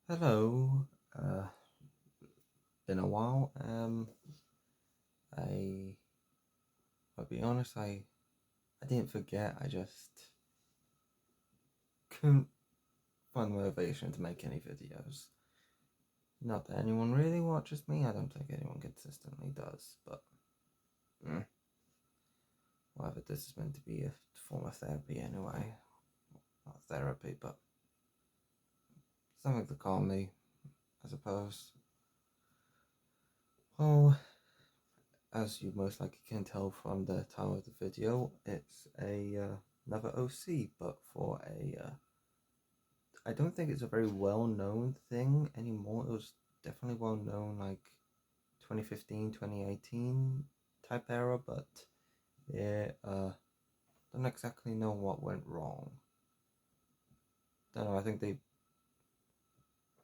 Hello. Been a while. I'll be honest. I didn't forget. I just couldn't find the motivation to make any videos. Not that anyone really watches me. I don't think anyone consistently does. But mm, whatever. This is meant to be a form of therapy anyway. Not therapy, but something to calm me, I suppose. Well, as you most likely can tell from the title of the video, it's another OC, but for a I don't think it's a very well known thing anymore. It was definitely well known like 2015, 2018 type era, but it don't exactly know what went wrong. Don't know. I think they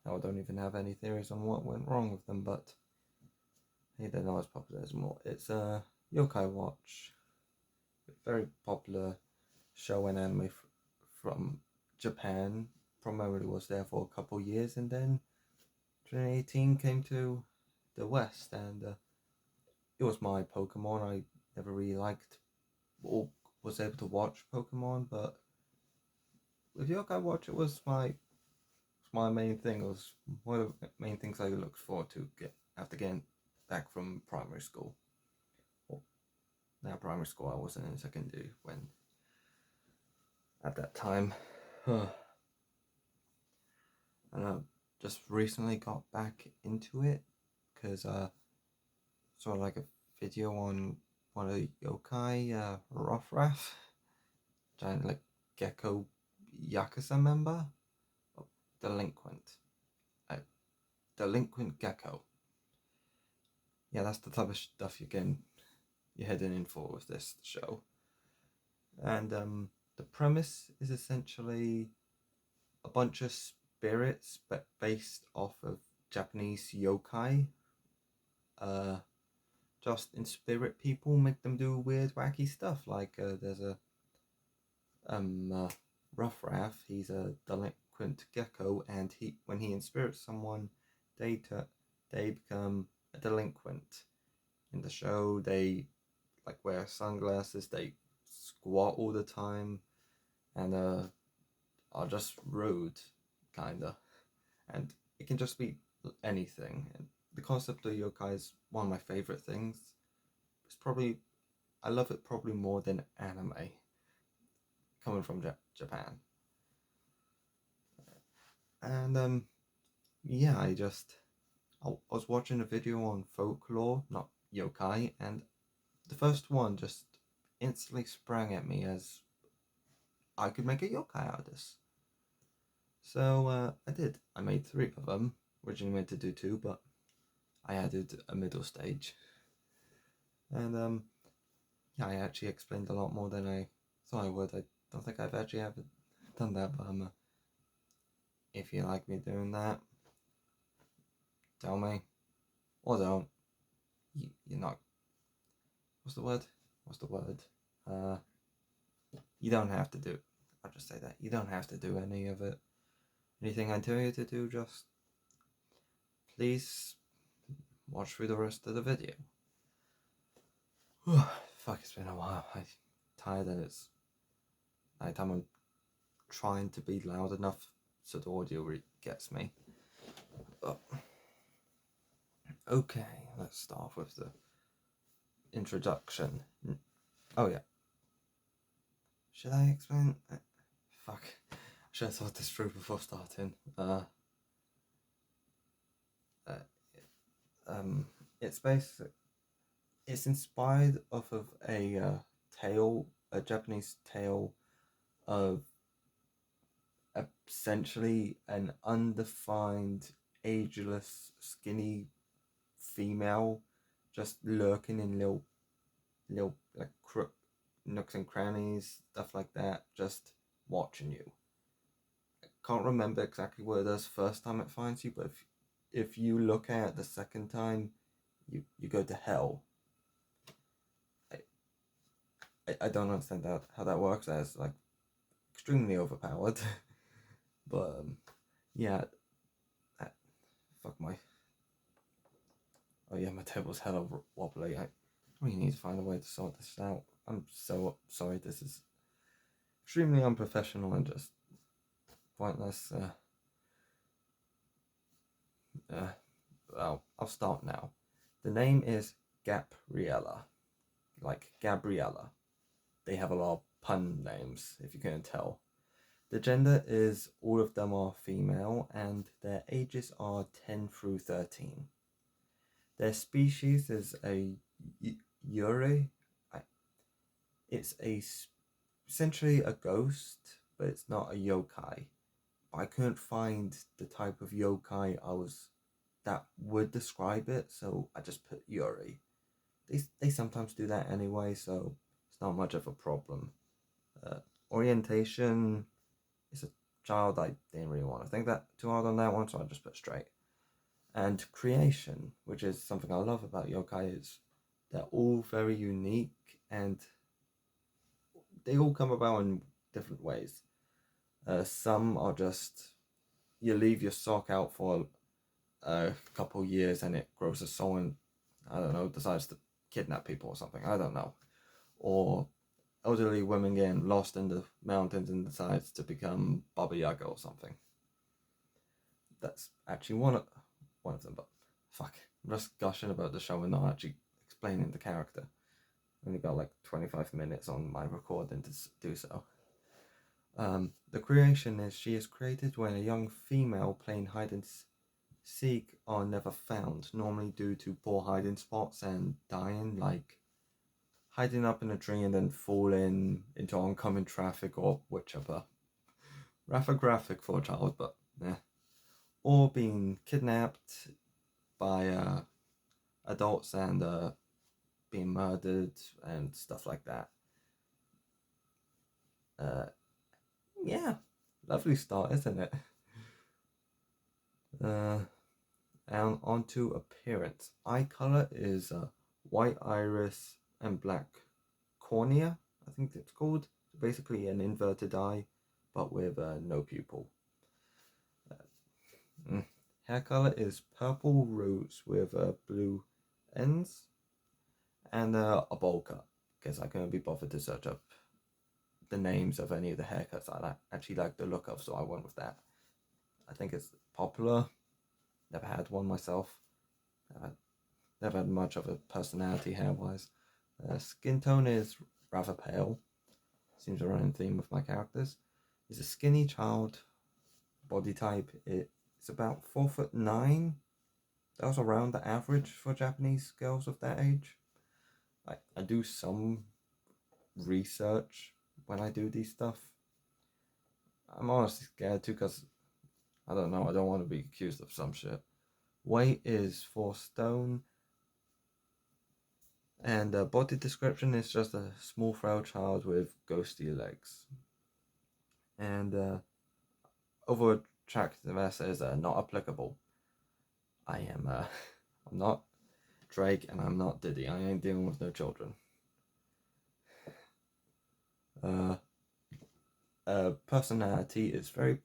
I don't even have any theories on what went wrong with them, but hey, they're not as popular as more. It's a Yokai Watch, a very popular show and anime from Japan. Primarily was there for a couple years, and then 2018 came to the West, and it was my Pokemon. I never really liked or was able to watch Pokemon, but with Yokai Watch, it was my main thing. It was one of the main things I looked forward to get after getting back from primary school. Well, now primary school, I wasn't in secondary when at that time. and I just recently got back into it because saw like a video on one of the yokai, Rothrath, giant like gecko yakuza member, oh, delinquent, uh, delinquent gecko. Yeah, that's the type of stuff you're heading in for with this show. And the premise is essentially a bunch of spirits, but based off of Japanese yokai. Uh, just in spirit people, make them do weird, wacky stuff. Like there's a Ruffraff. He's a delinquent gecko, and when he inspirits someone, they become a delinquent. In the show, they like wear sunglasses. They squat all the time, and are just rude, kinda. And it can just be anything. And the concept of yokai is one of my favorite things. It's probably I love it probably more than anime coming from Japan. And yeah, I was watching a video on folklore, not yokai, and the first one just instantly sprang at me as I could make a yokai out of this. So I did. I made three of them. Originally meant to do two, but I added a middle stage. And yeah, I actually explained a lot more than I thought I would. I don't think I've actually ever done that, but if you like me doing that, tell me. Or don't. You're not. What's the word? What's the word? Uh, you don't have to do. I'll just say that you don't have to do any of it. Anything I tell you to do, just please watch through the rest of the video. Fuck, it's been a while. I'm tired and it's nighttime. I'm trying to be loud enough so the audio gets me. But, okay, let's start with the introduction. Oh yeah. Should I explain? Fuck. I should have thought this through before starting. Uh, it's basic. It's inspired off of a tale, a Japanese tale of essentially an undefined, ageless, skinny female just lurking in little like nooks and crannies, stuff like that, just watching you. I can't remember exactly what it does first time it finds you, but if you look at it the second time, you go to hell. I don't understand how that works. As like extremely overpowered, but yeah, my oh yeah, my table's hella wobbly. I really need to find a way to sort this out. I'm so sorry. This is extremely unprofessional and just pointless. Well, I'll start now. The name is Gap-riela, like Gabriella. They have a lot of pun names, if you couldn't tell. The gender is all of them are female, and their ages are 10 through 13. Their species is a yuri. It's essentially a ghost, but it's not a yokai. I couldn't find the type of yokai that would describe it, so I just put yuri. They sometimes do that anyway, so it's not much of a problem. Orientation is a child. I didn't really want to think that too hard on that one, so I just put straight. And creation, which is something I love about yokai, is they're all very unique and they all come about in different ways. Some are just you leave your sock out for a couple years and it grows a soul and I don't know, decides to kidnap people or something. I don't know. Or elderly women getting lost in the mountains and decides to become Baba Yaga or something. That's actually one of them, but fuck. I'm just gushing about the show and not actually explaining the character. I only got like 25 minutes on my recording to do so. The creation is she is created when a young female playing hide and seek are never found, normally due to poor hiding spots and dying, like hiding up in a tree and then falling into oncoming traffic or whichever. Rather graphic for a child, but yeah. Or being kidnapped by adults and being murdered and stuff like that. Yeah, lovely start, isn't it? And onto appearance. Eye color is white iris and black cornea, I think it's called. Basically an inverted eye, but with no pupil. Hair color is purple roots with blue ends and a bowl cut, because I couldn't be bothered to search up the names of any of the haircuts I actually like the look of, so I went with that. I think it's popular. Never had one myself. Never had much of a personality hair-wise. Skin tone is rather pale. Seems a running theme with my characters. Is a skinny child. Body type it's about 4'9". That was around the average for Japanese girls of that age. I do some research when I do these stuff. I'm honestly scared too, because I don't know, I don't want to be accused of some shit. Weight is 4 stone. And the body description is just a small frail child with ghosty legs. And over attractiveness is not applicable. I'm not Drake and I'm not Diddy. I ain't dealing with no children. Personality is very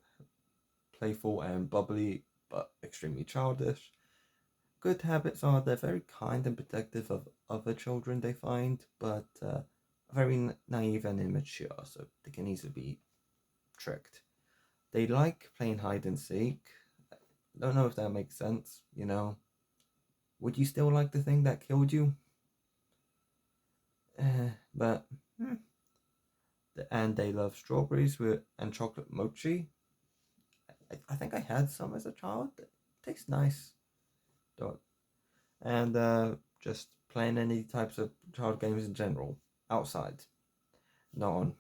playful and bubbly, but extremely childish. Good habits are they're very kind and protective of other children they find, but very naive and immature, so they can easily be tricked. They like playing hide and seek. Don't know if that makes sense, you know. Would you still like the thing that killed you? But and they love strawberries and chocolate mochi. I think I had some as a child. It tastes nice. And just playing any types of child games in general outside, not on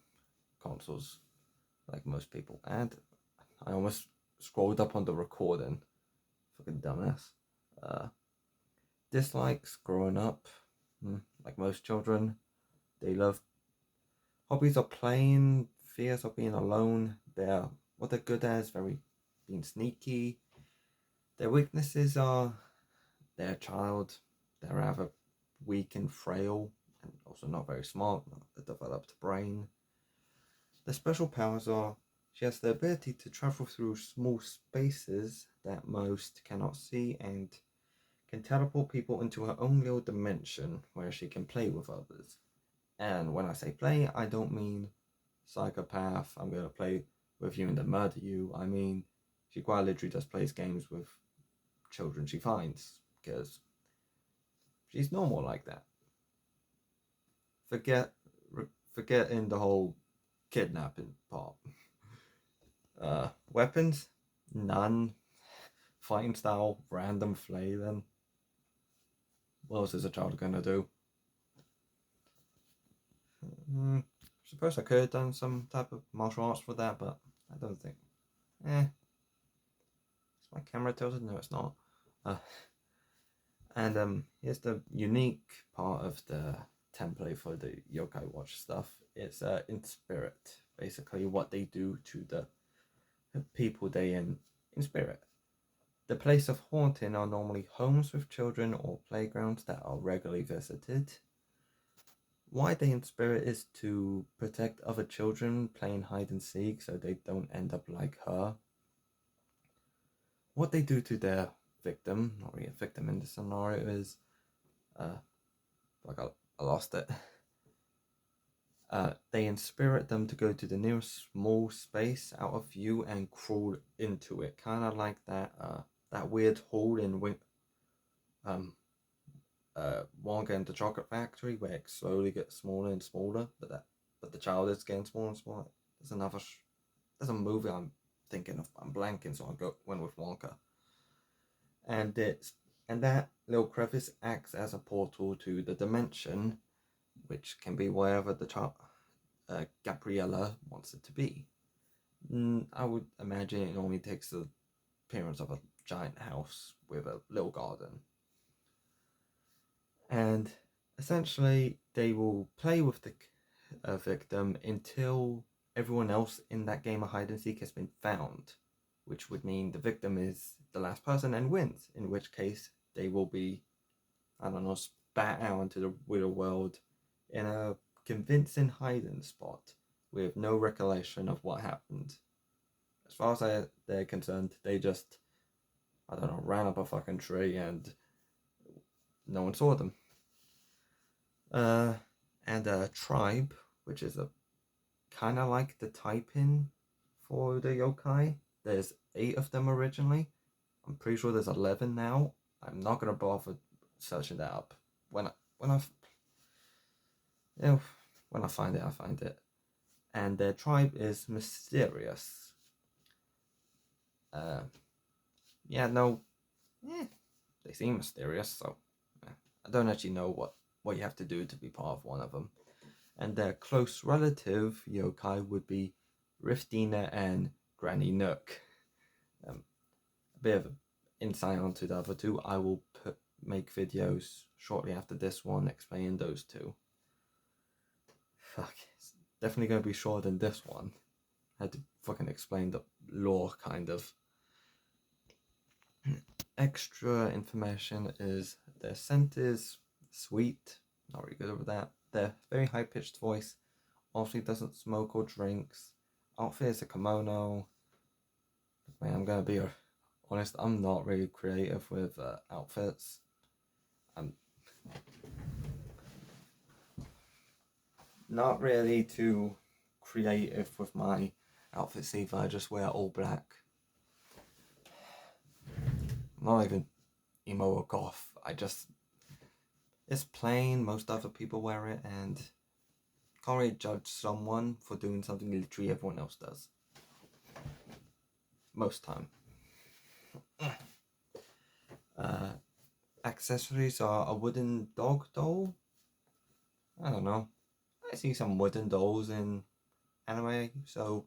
consoles like most people. And I almost scrolled up on the recording. Fucking dumbass. Dislikes growing up, like most children. They love hobbies are playing, fears of being alone. What they're good at is being sneaky. Their weaknesses are they're a child. They're rather weak and frail, and also not very smart, not a developed brain. Their special powers are She has the ability to travel through small spaces that most cannot see and can teleport people into her own little dimension where she can play with others. And when I say play, I don't mean psychopath, I'm going to play with you and then murder you. I mean, she quite literally just plays games with children she finds because she's normal like that. Forget Forgetting the whole kidnapping part. Weapons? None. Fighting style, random flailing. What else is a child gonna do? Suppose I could have done some type of martial arts for that, but I don't think. Is my camera tilted? No, it's not. And here's the unique part of the template for the Yokai Watch stuff. It's in spirit, basically what they do to the people they in spirit. The place of haunting are normally homes with children or playgrounds that are regularly visited. Why they in spirit is to protect other children playing hide and seek so they don't end up like her. What they do to their victim, not really a victim in this scenario, is I lost it. They inspirit them to go to the nearest small space out of view and crawl into it, kind of like that weird hole in Wonka and the Chocolate Factory, where it slowly gets smaller and smaller, but the child is getting smaller and smaller. There's a movie I'm thinking of. I'm blanking, so went with Wonka. And that little crevice acts as a portal to the dimension, which can be wherever the child, Gap-riela, wants it to be. I would imagine it only takes the appearance of a giant house with a little garden. And essentially, they will play with the victim until everyone else in that game of hide and seek has been found, which would mean the victim is the last person and wins, in which case they will be, I don't know, spat out into the real world in a convincing hiding spot with no recollection of what happened. As far as they're concerned, they just, I don't know, ran up a fucking tree and no one saw them. And a tribe, which is a kind of like the typing for the yokai. There's 8 of them originally. I'm pretty sure there's 11 now. I'm not gonna bother searching that up. When I find it, I find it. And their tribe is mysterious. They seem mysterious, so I don't actually know what you have to do to be part of one of them. And their close relative yokai would be Riftina and Granny Nook. A bit of insight onto the other two. I will make videos shortly after this one explaining those two. Fuck, it's definitely going to be shorter than this one. I had to fucking explain the lore, kind of. Extra information is their scent is sweet, not really good over that. Their very high-pitched voice, obviously doesn't smoke or drinks. Outfit is a kimono. Man, I'm gonna be honest, I'm not really creative with outfits. I'm not really too creative with my outfits either. I just wear all black. I'm not even emo or goth. It's plain. Most other people wear it, and can't really judge someone for doing something literally everyone else does. Most time. Accessories are a wooden dog doll. I don't know. I see some wooden dolls in anime, so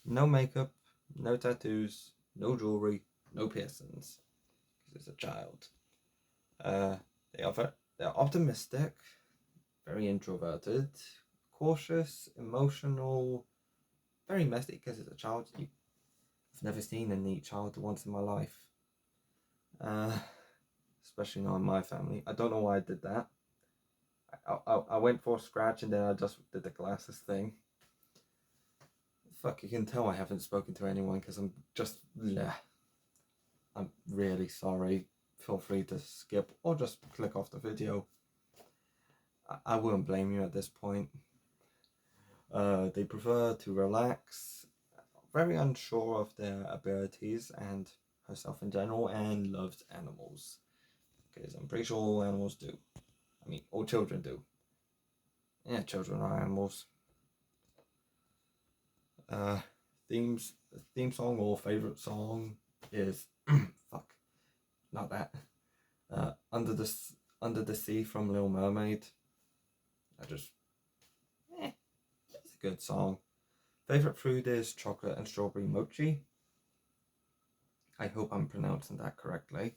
no makeup, no tattoos, no jewelry, no piercings, because it's a child. They're optimistic, very introverted, cautious, emotional, very messy because it's a child. I've never seen a neat child once in my life. Especially not in my family. I don't know why I did that. I went for a scratch and then I just did the glasses thing. fuck, you can tell I haven't spoken to anyone because I'm just, bleh. I'm really sorry. Feel free to skip or just click off the video. I wouldn't blame you at this point. They prefer to relax, very unsure of their abilities and herself in general, and loves animals. Because I'm pretty sure all animals do. I mean, all children do. Yeah, children are animals. Themes, theme song or favorite song is fuck, not that. Under the Sea from Little Mermaid. I just, it's a good song. Favorite food is chocolate and strawberry mochi. I hope I'm pronouncing that correctly.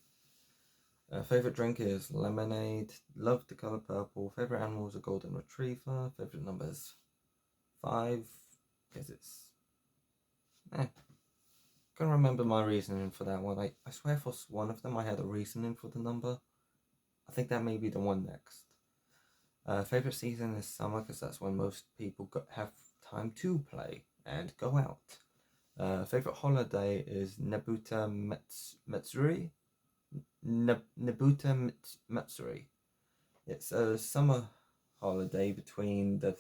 Favorite drink is lemonade. Love the color purple. Favorite animal is a golden retriever. Favorite number is 5. Because it's, can't remember my reasoning for that one. I swear for one of them I had a reasoning for the number. I think that may be the one next. Favorite season is summer because that's when most people have time to play and go out. Favorite holiday is Nebuta Matsuri. Nebuta Matsuri. It's a summer holiday between the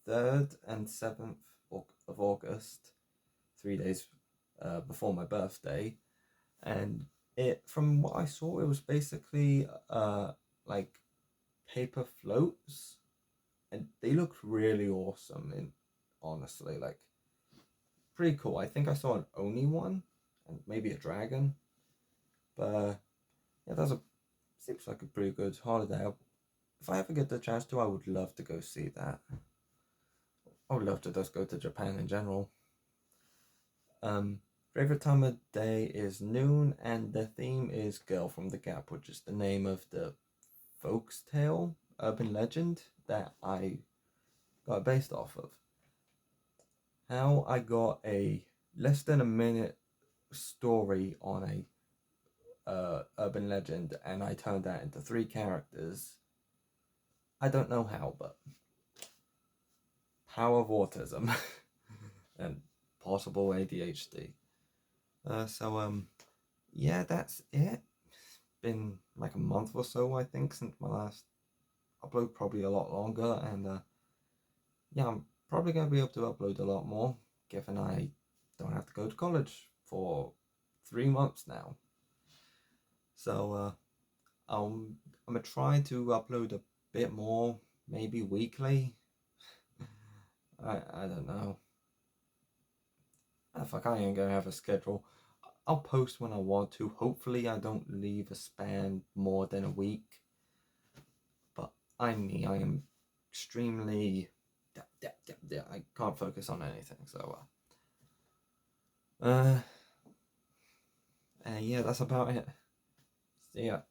3rd and 7th of August, 3 days before my birthday, and from what I saw, it was basically like paper floats, and they looked really awesome. And honestly, like, pretty cool. I think I saw an Oni one and maybe a dragon, but yeah, seems like a pretty good holiday. If I ever get the chance to, I would love to go see that. I would love to just go to Japan in general. Favorite time of day is noon, and the theme is Girl from the Gap, which is the name of the folks tale, urban legend that I got based off of. How I got a less than a minute story on a urban legend, and I turned that into 3 characters. I don't know how, but power of autism and possible ADHD. Yeah, that's it. It's been like a month or so, I think, since my last upload, probably a lot longer, and yeah, I'm probably going to be able to upload a lot more, given I don't have to go to college for 3 months now. So, I'm going to try to upload a bit more, maybe weekly. I don't know. Fuck, I ain't going to have a schedule. I'll post when I want to. Hopefully I don't leave a span more than a week. But I'm me. I am extremely... I can't focus on anything. So, yeah, that's about it. See ya.